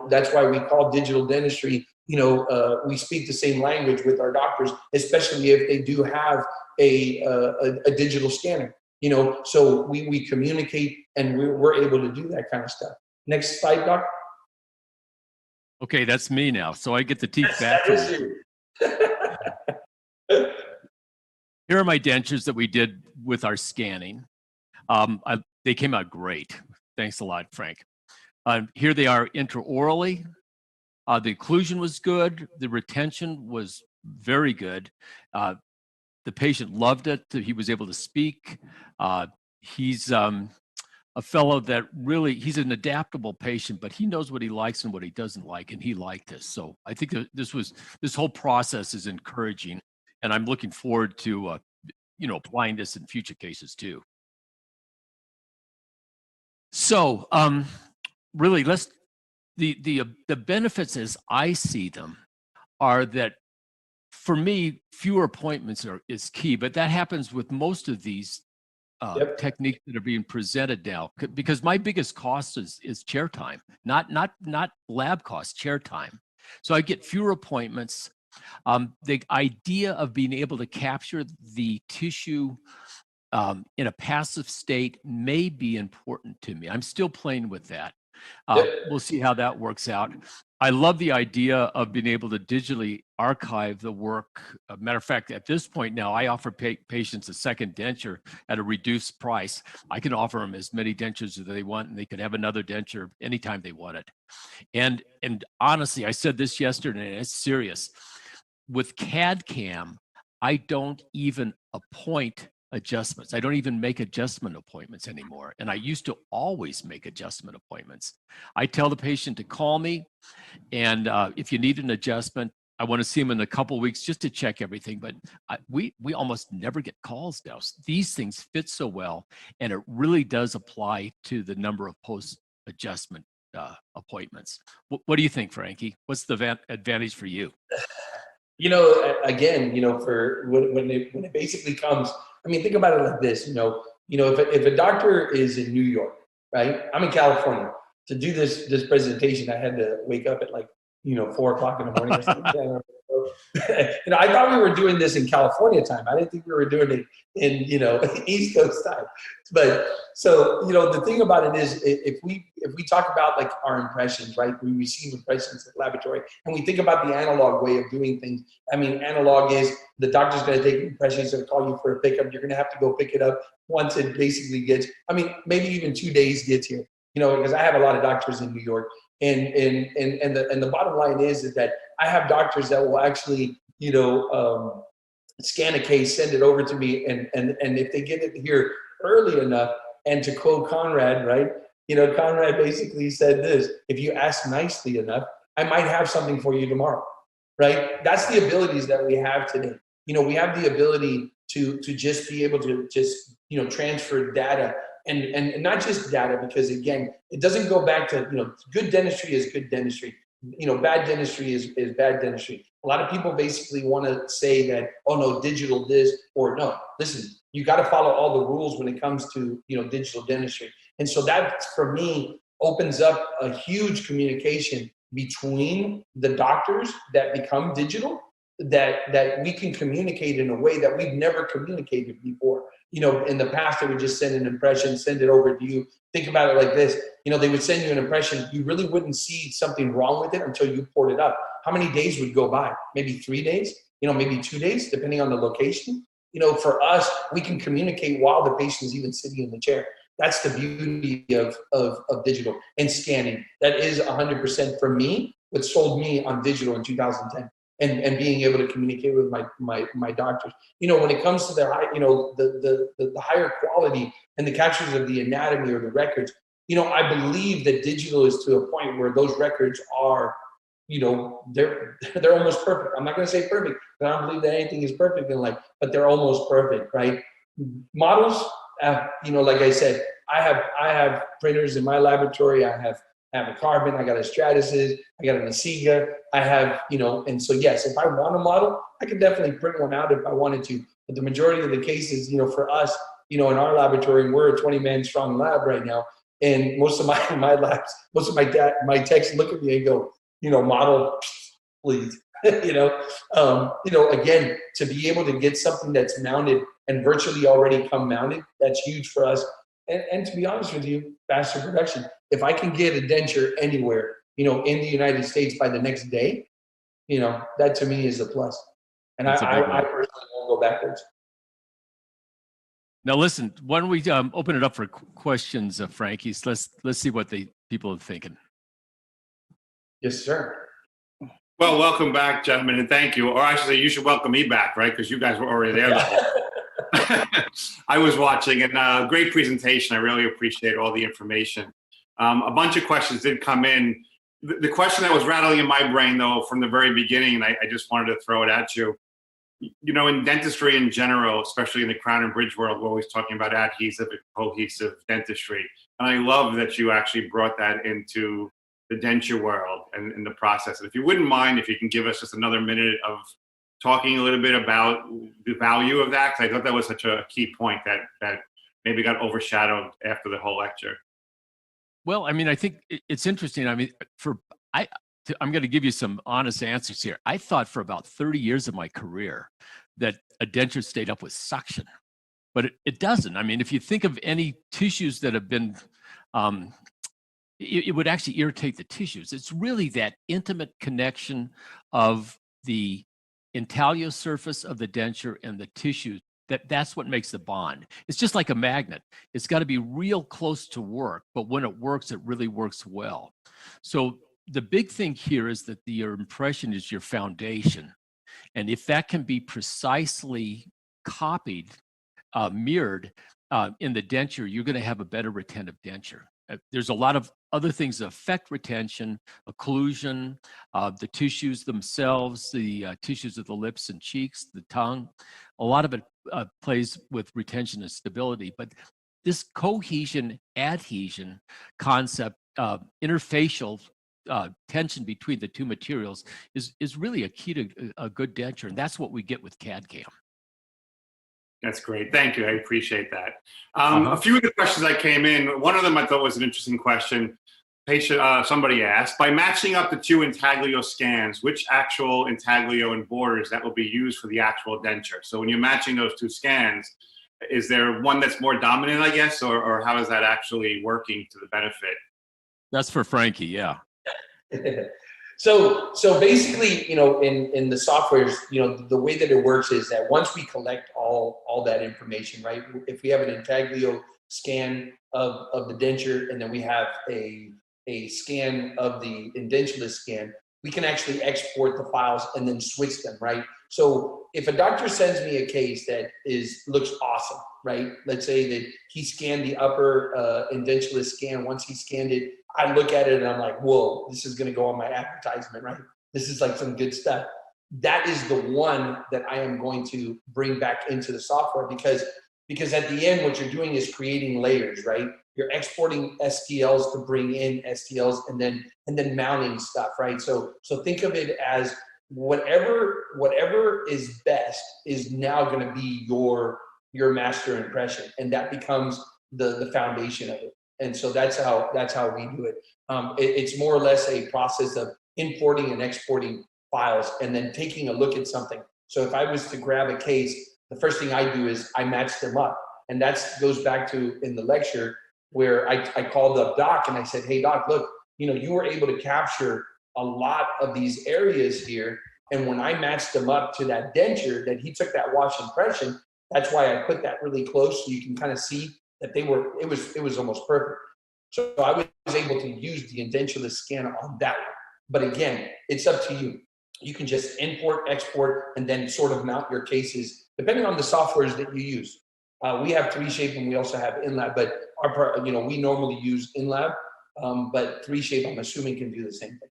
that's why we call digital dentistry. We speak the same language with our doctors, especially if they do have a digital scanner. So we communicate, and we're able to do that kind of stuff. Next slide, Doc. Okay, that's me now. So I get the teeth back from you. Here are my dentures that we did with our scanning. They came out great. Thanks a lot, Frank. Here they are intraorally. The occlusion was good. The retention was very good. The patient loved it. He was able to speak. He's a fellow that really, he's an adaptable patient, but he knows what he likes and what he doesn't like, and he liked this. So I think that this whole process is encouraging, and I'm looking forward to applying this in future cases too. So really, the benefits as I see them are that, for me, fewer appointments is key, but that happens with most of these techniques that are being presented now, because my biggest cost is chair time, not lab cost, chair time. So I get fewer appointments. The idea of being able to capture the tissue in a passive state may be important to me. I'm still playing with that. We'll see how that works out. I love the idea of being able to digitally archive the work. Matter of fact, at this point now, I offer patients a second denture at a reduced price. I can offer them as many dentures as they want, and they can have another denture anytime they want it. And honestly, I said this yesterday, and it's serious. With CAD/CAM, I don't even appoint adjustments. I don't even make adjustment appointments anymore. And I used to always make adjustment appointments. I tell the patient to call me, and if you need an adjustment, I want to see them in a couple of weeks just to check everything. But we almost never get calls now. These things fit so well, and it really does apply to the number of post-adjustment appointments. What do you think, Frankie? What's the advantage for you? Again, for when it basically comes, I mean, think about it like this, if a doctor is in New York, right? I'm in California. To do this presentation, I had to wake up at 4 o'clock in the morning or something. I thought we were doing this in California time. I didn't think we were doing it in, East Coast time. But so, the thing about it is, if we talk about our impressions, right? We receive impressions at the laboratory, and we think about the analog way of doing things. I mean, analog is the doctor's going to take an impression, he's going to call you for a pickup. You're going to have to go pick it up once it basically gets, maybe even 2 days gets here, because I have a lot of doctors in New York. And the bottom line is that I have doctors that will actually, scan a case, send it over to me, and if they get it here early enough, and to quote Conrad, right? Conrad basically said this: if you ask nicely enough, I might have something for you tomorrow, right? That's the abilities that we have today. We have the ability to just be able to just, transfer data. And not just data, because again, it doesn't go back to, good dentistry is good dentistry. Bad dentistry is bad dentistry. A lot of people basically want to say that, oh no, digital this, or no, listen, you got to follow all the rules when it comes to, digital dentistry. And so that, for me, opens up a huge communication between the doctors that become digital, that we can communicate in a way that we've never communicated before. In the past, they would just send an impression, send it over to you. Think about it like this. They would send you an impression. You really wouldn't see something wrong with it until you poured it up. How many days would go by? Maybe 3 days, maybe 2 days, depending on the location. For us, we can communicate while the patient is even sitting in the chair. That's the beauty of digital and scanning. That is 100% for me, what sold me on digital in 2010. And being able to communicate with my doctors. When it comes to the high, the higher quality and the captures of the anatomy or the records, I believe that digital is to a point where those records are, they're almost perfect. I'm not going to say perfect, because I don't believe that anything is perfect in life, but they're almost perfect, right? Models, like I said, I have printers in my laboratory. I have a Carbon, I got a Stratasys, I got an Asiga, I have, and so yes, if I want a model, I could definitely print one out if I wanted to. But the majority of the cases, for us, in our laboratory, we're a 20-man strong lab right now. And most of my labs, most of my techs look at me and go, model, please. Again, to be able to get something that's mounted and virtually already come mounted, that's huge for us. And to be honest with you, faster production. If I can get a denture anywhere, in the United States by the next day, that to me is a plus. And I personally won't go backwards. Now, listen, why don't we open it up for questions, Frankie? So let's see what the people are thinking. Yes, sir. Well, welcome back, gentlemen, and thank you. Or actually, you should welcome me back, right? Because you guys were already there. I was watching, and great presentation. I really appreciate all the information. A bunch of questions did come in. The question that was rattling in my brain, though, from the very beginning, and I just wanted to throw it at you. In dentistry in general, especially in the crown and bridge world, we're always talking about adhesive and cohesive dentistry. And I love that you actually brought that into the denture world and the process. And if you wouldn't mind, if you can give us just another minute of talking a little bit about the value of that, because I thought that was such a key point that maybe got overshadowed after the whole lecture. Well, I think it's interesting. I'm going to give you some honest answers here. I thought for about 30 years of my career that a denture stayed up with suction, but it doesn't. I mean, if you think of any tissues that have been, it would actually irritate the tissues. It's really that intimate connection of the intaglio surface of the denture and the tissue. That's what makes the bond. It's just like a magnet. It's got to be real close to work, but when it works, it really works well. So the big thing here is that your impression is your foundation. And if that can be precisely copied, mirrored in the denture, you're going to have a better retentive denture. There's a lot of other things that affect retention, occlusion, the tissues themselves, the tissues of the lips and cheeks, the tongue. A lot of it plays with retention and stability. But this cohesion, adhesion concept, interfacial tension between the two materials is really a key to a good denture. And that's what we get with CAD-CAM. That's great. Thank you. I appreciate that. A few of the questions that came in, one of them I thought was an interesting question. Somebody asked, by matching up the two intaglio scans, which actual intaglio and borders that will be used for the actual denture? So when you're matching those two scans, is there one that's more dominant, I guess, or how is that actually working to the benefit? That's for Frankie, yeah. So basically, in the softwares, the way that it works is that once we collect all that information, right? If we have an intaglio scan of the denture, and then we have a scan of the edentulous scan, we can actually export the files and then switch them, right? So if a doctor sends me a case that looks awesome, right? Let's say that he scanned the upper edentulous scan. Once he scanned it, I look at it and I'm like, whoa, this is going to go on my advertisement, right? This is like some good stuff. That is the one that I am going to bring back into the software because at the end, what you're doing is creating layers, right? You're exporting STLs to bring in STLs and then mounting stuff, right? So think of it as whatever is best is now going to be your master impression, and that becomes the foundation of it. And so that's how we do it. It's more or less a process of importing and exporting files and then taking a look at something. So if I was to grab a case, the first thing I do is I match them up. And that goes back to in the lecture where I called up Doc and I said, hey, Doc, look, you were able to capture a lot of these areas here. And when I matched them up to that denture, that he took that wash impression, that's why I put that really close so you can kind of see that it was almost perfect. So I was able to use the edentulous scan on that one. But again, it's up to you. You can just import, export, and then sort of mount your cases, depending on the softwares that you use. We have 3Shape and we also have InLab, but we normally use InLab, but 3Shape, I'm assuming, can do the same thing.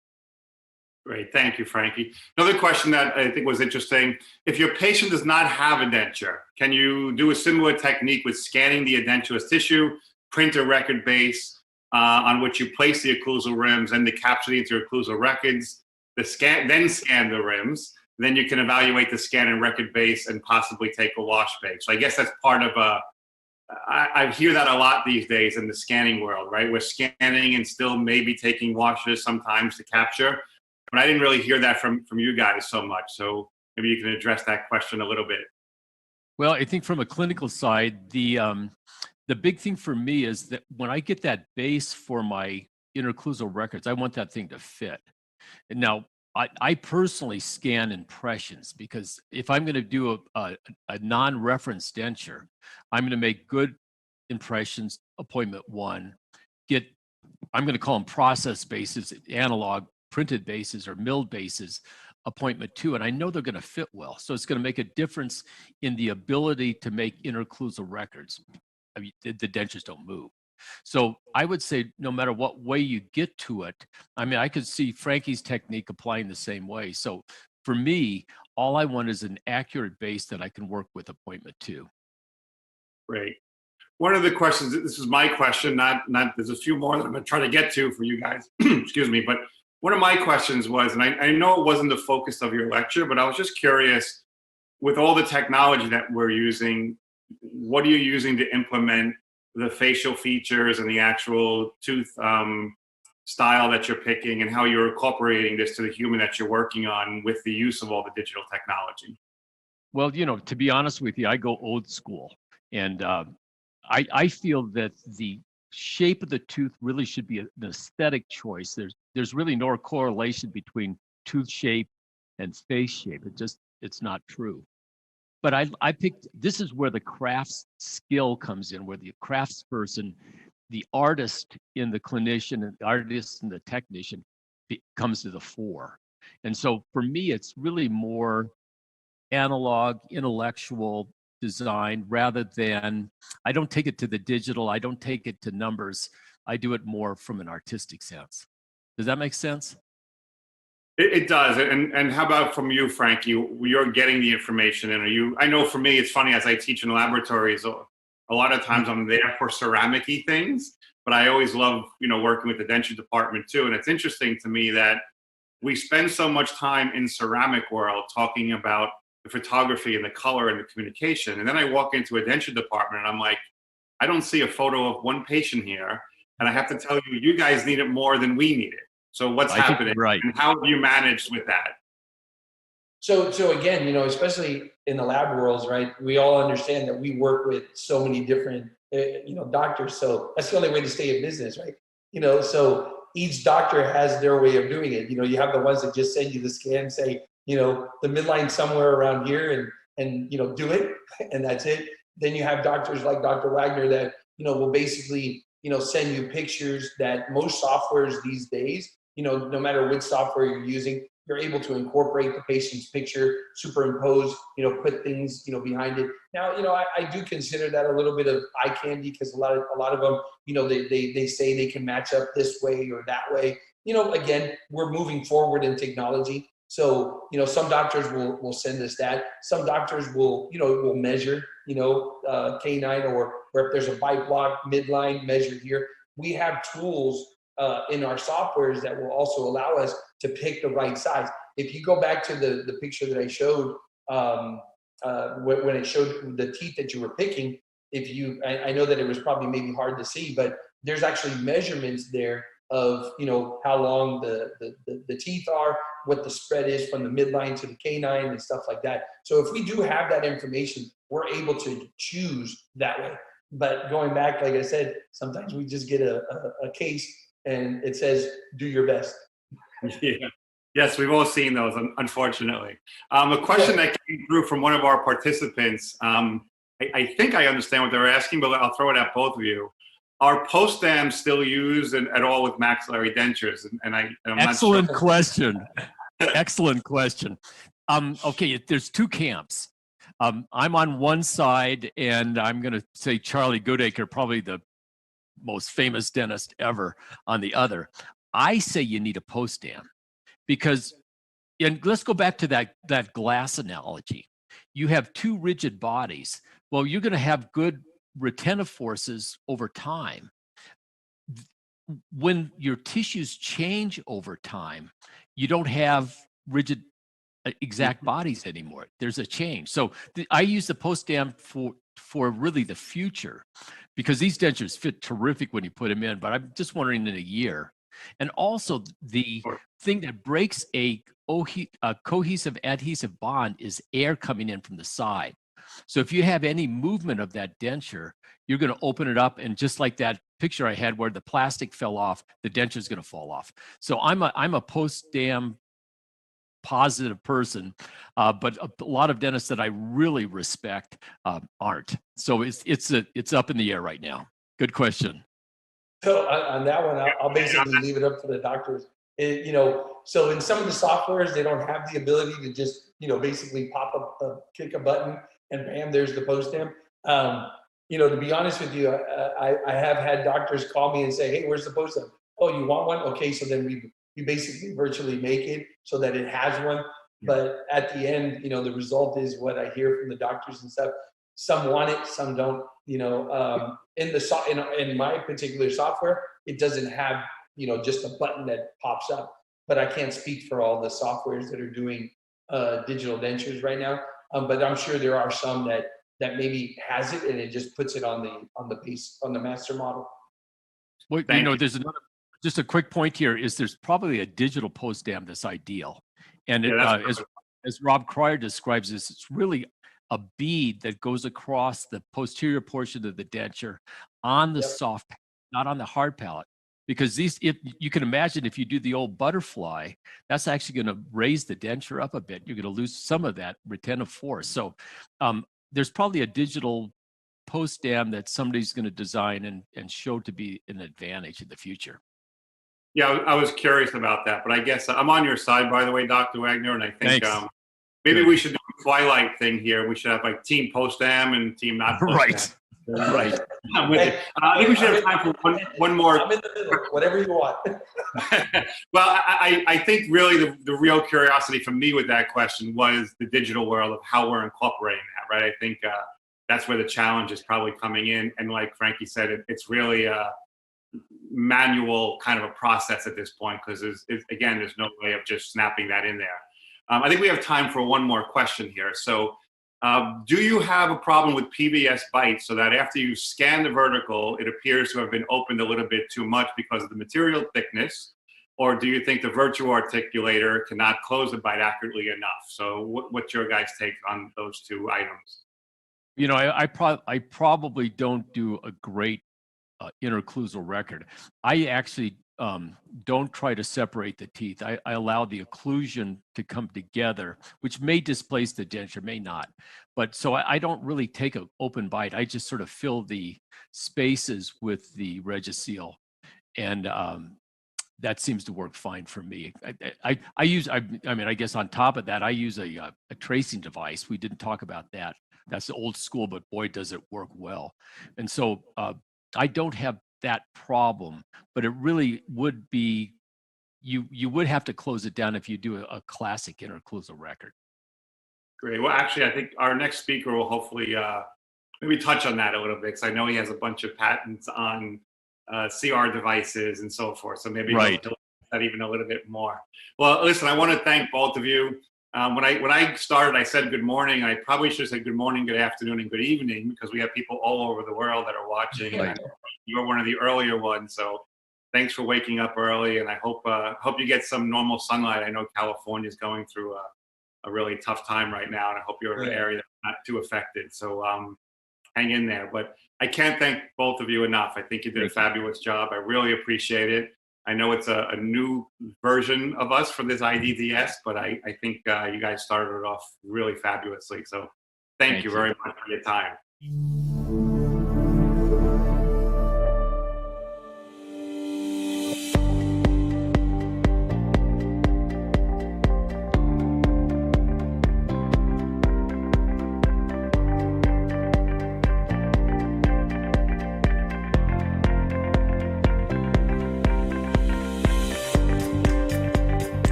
Great, thank you, Frankie. Another question that I think was interesting, if your patient does not have a denture, can you do a similar technique with scanning the edentulous tissue, print a record base on which you place the occlusal rims and to capture the interocclusal records, then scan the rims, then you can evaluate the scan and record base and possibly take a wash base. So I guess that's part of I hear that a lot these days in the scanning world, right? We're scanning and still maybe taking washes sometimes to capture. But I didn't really hear that from you guys so much. So maybe you can address that question a little bit. Well, I think from a clinical side, the big thing for me is that when I get that base for my interocclusal records, I want that thing to fit. And now, I personally scan impressions because if I'm going to do a non-reference denture, I'm going to make good impressions, appointment 1, I'm going to call them process bases, analog printed bases or milled bases, appointment 2, and I know they're going to fit well. So it's going to make a difference in the ability to make interocclusal records. I mean, the dentures don't move. So I would say no matter what way you get to it, I mean, I could see Frankie's technique applying the same way. So for me, all I want is an accurate base that I can work with appointment 2. Great. One of the questions, this is my question, not there's a few more that I'm going to try to get to for you guys, excuse me, but one of my questions was, and I know it wasn't the focus of your lecture, but I was just curious, with all the technology that we're using, what are you using to implement the facial features and the actual tooth style that you're picking and how you're incorporating this to the human that you're working on with the use of all the digital technology. Well, to be honest with you, I go old school, and I feel that the shape of the tooth really should be an aesthetic choice. There's really no correlation between tooth shape and face shape. It's not true. But I picked, this is where the crafts skill comes in, where the craftsperson, the artist in the clinician, and the artist and the technician comes to the fore. And so for me, it's really more analog, intellectual design rather than, I don't take it to the digital, I don't take it to numbers. I do it more from an artistic sense. Does that make sense? It does. And how about from you, Frankie? You're getting the information, and I know for me, it's funny, as I teach in laboratories, a lot of times I'm there for ceramic-y things, but I always love, working with the denture department too. And it's interesting to me that we spend so much time in ceramic world talking about the photography and the color and the communication. And then I walk into a denture department and I'm like, I don't see a photo of one patient here. And I have to tell you, you guys need it more than we need it. So what's happening? Right. And how have you managed with that? So again, especially in the lab worlds, right? We all understand that we work with so many different, doctors. So that's the only way to stay in business, right? So each doctor has their way of doing it. You have the ones that just send you the scan, say, the midline somewhere around here, and do it, and that's it. Then you have doctors like Dr. Wagner that will basically send you pictures that most softwares these days, no matter which software you're using, you're able to incorporate the patient's picture, superimpose, put things, behind it. Now, I do consider that a little bit of eye candy, because a lot of them, they say they can match up this way or that way. Again, we're moving forward in technology. So, some doctors will send us that. Some doctors will measure, canine, or if there's a bite block midline, measure here. We have tools in our softwares that will also allow us to pick the right size. If you go back to the picture that I showed, when it showed the teeth that you were picking, I know that it was probably maybe hard to see, but there's actually measurements there of how long the teeth are, what the spread is from the midline to the canine and stuff like that. So if we do have that information, we're able to choose that way. But going back, like I said, sometimes we just get a case and it says, do your best. Yeah. Yes, we've all seen those, unfortunately. A question that came through from one of our participants, I think I understand what they're asking, but I'll throw it at both of you. Are post-dams still used at all with maxillary dentures? And I'm Excellent not sure. question. Excellent question. Okay, there's two camps. I'm on one side, and I'm going to say Charlie Goodacre, probably the most famous dentist ever, on the other. I say you need a post-dam because, and let's go back to that glass analogy. You have two rigid bodies. Well, you're going to have good retentive forces over time. When your tissues change over time, you don't have rigid exact bodies anymore. There's a change. So I use the post-dam for really the future, because these dentures fit terrific when you put them in, but I'm just wondering in a year. And also the thing that breaks a cohesive adhesive bond is air coming in from the side. So if you have any movement of that denture, you're going to open it up, and just like that picture I had where the plastic fell off, the denture is going to fall off. So I'm a post-dam positive person, but a lot of dentists that I really respect aren't. So it's up in the air right now. Good question. So on that one, I'll basically leave it up to the doctors. So in some of the softwares, they don't have the ability to just, basically kick a button and bam, there's the post-dam. To be honest with you, I have had doctors call me and say, hey, where's the post-dam? Oh, you want one? Okay, so then we basically virtually make it so that it has one. But at the end, the result is what I hear from the doctors and stuff. Some want it, some don't. In my particular software, it doesn't have just a button that pops up. But I can't speak for all the softwares that are doing digital dentures right now. But I'm sure there are some that maybe has it and it just puts it on the master model. Well, there's another just a quick point here is there's probably a digital post dam that's ideal. And Yeah, as Rob Cryer describes this, it's really a bead that goes across the posterior portion of the denture on the Yep. soft, not on the hard palate. Because these, if you can imagine, if you do the old butterfly, that's actually going to raise the denture up a bit. You're going to lose some of that retentive force. So there's probably a digital post dam that somebody's going to design and show to be an advantage in the future. Yeah, I was curious about that, but I guess I'm on your side, by the way, Dr. Wagner, and I think maybe we should do a Twilight thing here. We should have like team post dam and team not post right. Right. I'm with it. I think we should have time for one more. I'm in the middle, whatever you want. Well, I think really the real curiosity for me with that question was the digital world of how we're incorporating that, right? I think that's where the challenge is probably coming in. And like Frankie said, it's really a manual kind of a process at this point because again, there's no way of just snapping that in there. I think we have time for one more question here. So do you have a problem with PVS bites so that after you scan the vertical, it appears to have been opened a little bit too much because of the material thickness? Or do you think the virtual articulator cannot close the bite accurately enough? So what's your guys' take on those two items? You know, I probably don't do a great interocclusal record. I actually don't try to separate the teeth. I allow the occlusion to come together, which may displace the denture, may not. But so I don't really take an open bite. I just sort of fill the spaces with the Regiseal, and that seems to work fine for me. I mean, I guess on top of that, I use a tracing device. We didn't talk about that. That's old school, but boy, does it work well. And so I don't have that problem, but it really would be, you would have to close it down if you do a classic interocclusal record. Great. Well, actually, I think our next speaker will hopefully maybe touch on that a little bit because I know he has a bunch of patents on CR devices and so forth. So maybe Right. he'll that even a little bit more. Well, listen, I want to thank both of you. When I started, I said good morning. I probably should have said good morning, good afternoon, and good evening because we have people all over the world that are watching. Right. And you're one of the earlier ones, so thanks for waking up early. And I hope you get some normal sunlight. I know California is going through a really tough time right now, and I hope you're in an area that's not too affected. So hang in there. But I can't thank both of you enough. I think you did a fabulous job. I really appreciate it. I know it's a new version of us for this IDDS, but I think you guys started it off really fabulously. So thank you very much for your time.